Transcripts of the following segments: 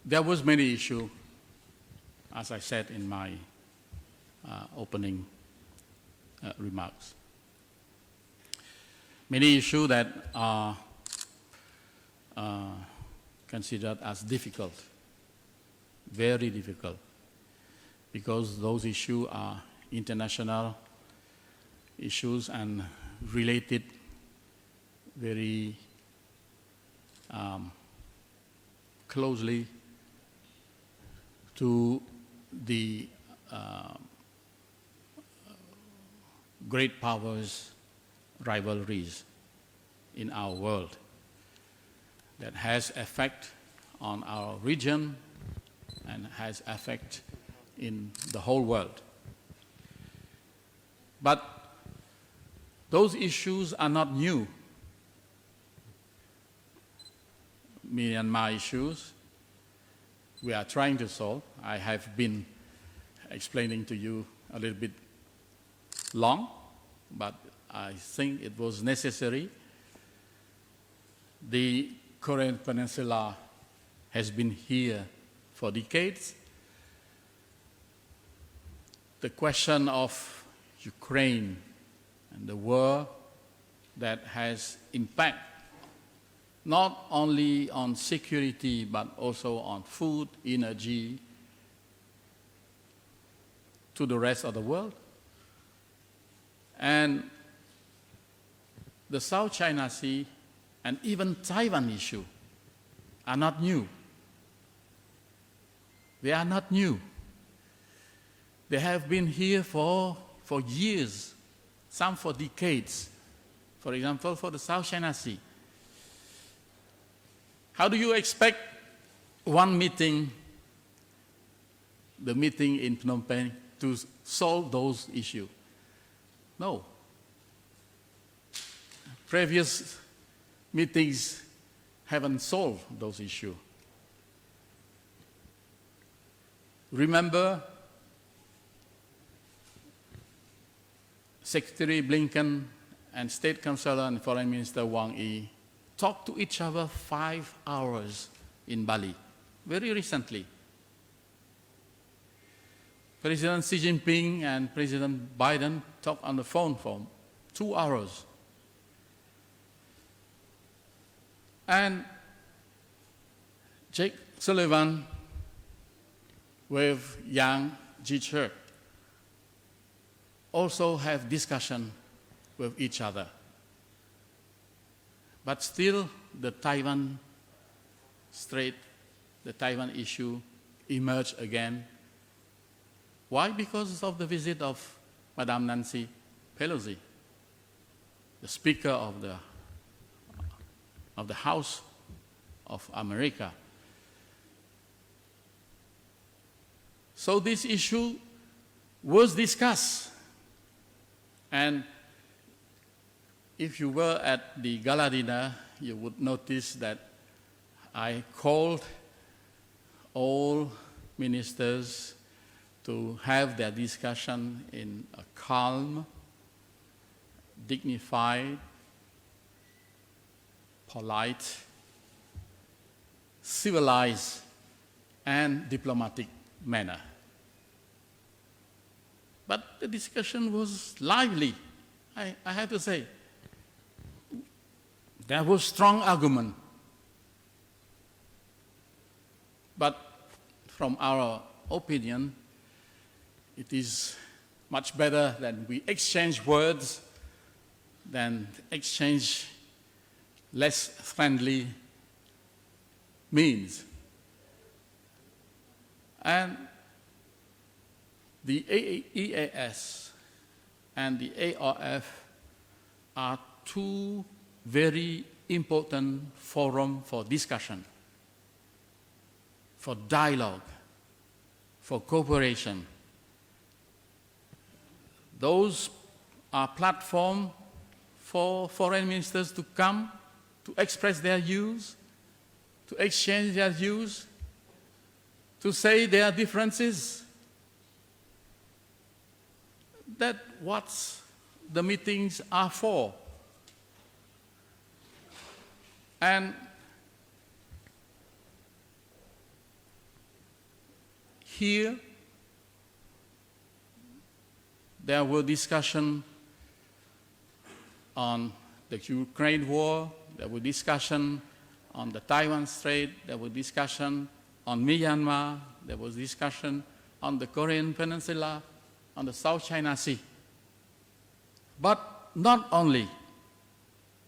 There was many issues, as I said in my opening remarks. Many issues that are considered as difficult, very difficult, because those issues are international issues and related very closely to the great powers' rivalries in our world that has effect on our region and has effect in the whole world. But those issues are not new. Myanmar issues we are trying to solve. I have been explaining to you a little bit long, but I think it was necessary. The Korean Peninsula has been here for decades. The question of Ukraine and the war that has impact not only on security but also on food, energy to the rest of the world. And the South China Sea and even Taiwan issue are not new. They are not new. They have been here for years, some for decades. For example, for the South China Sea. How do you expect one meeting, the meeting in Phnom Penh, to solve those issues? No. Previous meetings haven't solved those issues. Remember, Secretary Blinken and State Councilor and Foreign Minister Wang Yi talked to each other 5 hours in Bali, very recently. President Xi Jinping and President Biden talked on the phone for 2 hours. And Jake Sullivan with Yang Jiechi also have discussion with each other. But still, the Taiwan Strait, the Taiwan issue emerged again. Why? Because of the visit of Madame Nancy Pelosi, the Speaker of the House of America. So this issue was discussed. And if you were at the gala dinner, you would notice that I called all ministers to have their discussion in a calm, dignified, polite, civilized, and diplomatic manner. But the discussion was lively, I have to say. There was strong argument. But from our opinion, it is much better that we exchange words than exchange less friendly means. And the EAS and the ARF are two very important forums for discussion, for dialogue, for cooperation. Those are platforms for foreign ministers to come, to express their views, to exchange their views, to say their differences. That's what the meetings are for. And here, there were discussions on the Ukraine war, there were discussions on the Taiwan Strait, there were discussions on Myanmar, there was discussion on the Korean Peninsula, on the South China Sea. But not only.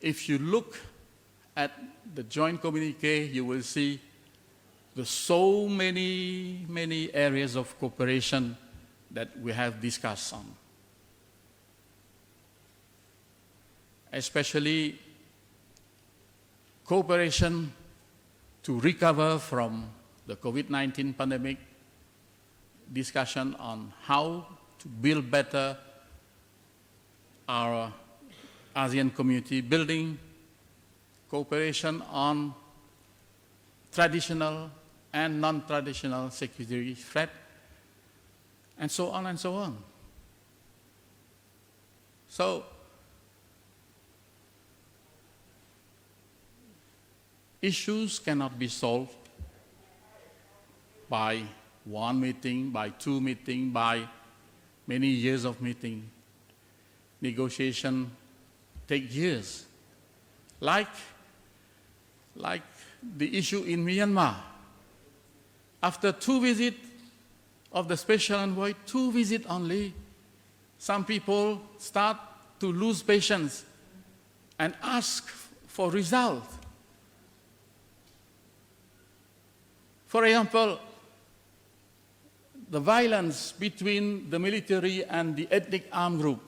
If you look at the joint communique, you will see there's so many areas of cooperation that we have discussed on. Especially cooperation to recover from the COVID-19 pandemic, discussion on how to build better our ASEAN community building, cooperation on traditional and non-traditional security threat, and so on and so on. So, issues cannot be solved by one meeting, by two meetings, by many years of meeting. Negotiation take years. Like the issue in Myanmar. After 2 visits of the special envoy, 2 visits only, some people start to lose patience and ask for result. For example, the violence between the military and the ethnic armed group.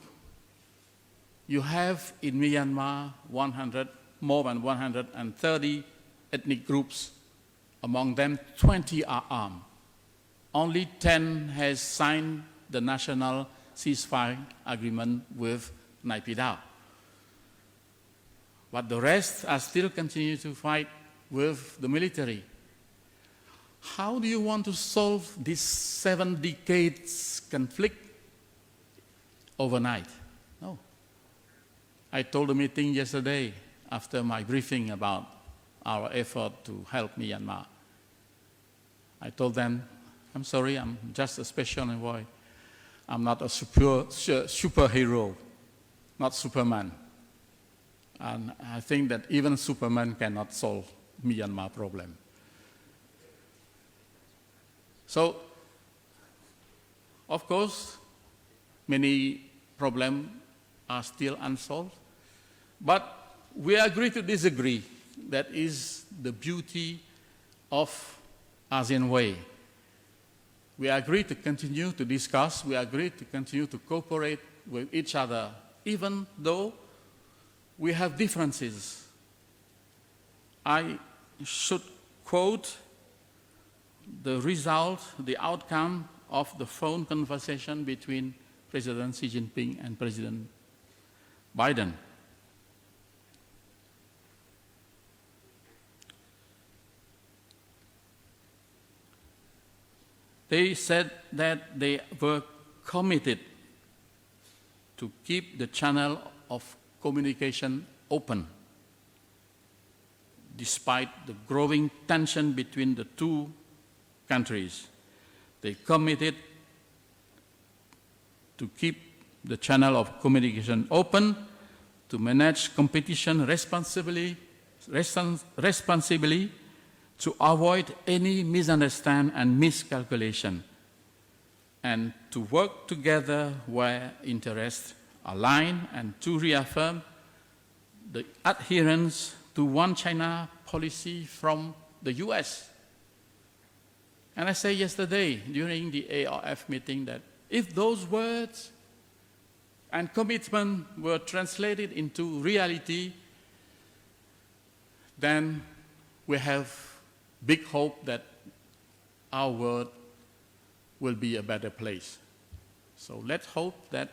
You have in Myanmar more than 130 ethnic groups. Among them, 20 are armed. Only 10 has signed the national ceasefire agreement with Naypyidaw. But the rest are still continue to fight with the military. How do you want to solve this 7 decades conflict overnight? No. I told the meeting yesterday after my briefing about our effort to help Myanmar. I told them, I'm sorry, I'm just a special envoy. I'm not a superhero, not Superman. And I think that even Superman cannot solve Myanmar problem. So, of course, many problems are still unsolved, but we agree to disagree. That is the beauty of ASEAN way. We agree to continue to discuss, we agree to continue to cooperate with each other, even though we have differences. I should quote the result, the outcome of the phone conversation between President Xi Jinping and President Biden. They said that they were committed to keep the channel of communication open, despite the growing tension between the two countries. They committed to keep the channel of communication open, to manage competition responsibly, to avoid any misunderstanding and miscalculation, and to work together where interests align, and to reaffirm the adherence to one China policy from the US. And I said yesterday during the ARF meeting that if those words and commitment were translated into reality, then we have big hope that our world will be a better place. So let's hope that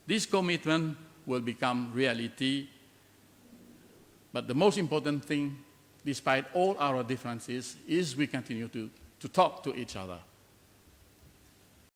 this commitment will become reality. But the most important thing, despite all our differences, is we continue to talk to each other.